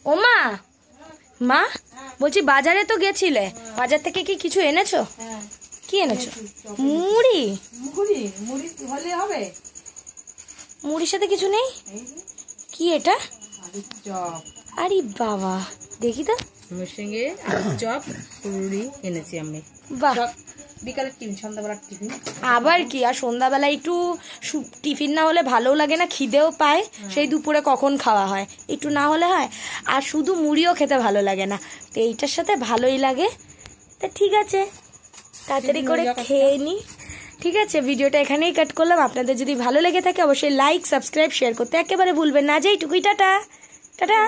ও মা, মা বলছি বাজারে তো গেছিলে, বাজার থেকে কি কিছু এনেছো? কি এনেছো? মুড়ি? মুড়ি মুড়ি হলে হবে, মুড়ির সাথে কিছু নেই? কি এটা? আলুর চপ। আরে বাবা, দেখি তো। আমার সঙ্গে আলুর চপ পুরি এনেছি আমি। বাহ, বিকালের টিফিন, সন্ধ্যাবেলার টিফিন। আবার কি, আর সন্ধ্যাবেলায় একটু টিফিন না হলে ভালোও লাগে না, খিদেও পায়। সেই দুপুরে কখন খাওয়া হয়, একটু না হলে হয়। আর শুধু মুড়িও খেতে ভালো লাগে না, তো এইটার সাথে ভালোই লাগে। তা ঠিক আছে, তাড়াতাড়ি করে খেয়ে নিই। ঠিক আছে, ভিডিওটা এখানেই কাট করলাম। আপনাদের যদি ভালো লেগে থাকে অবশ্যই লাইক, সাবস্ক্রাইব, শেয়ার করতে একেবারে ভুলবেন না। যেইটুকুই, টাটা টাটা।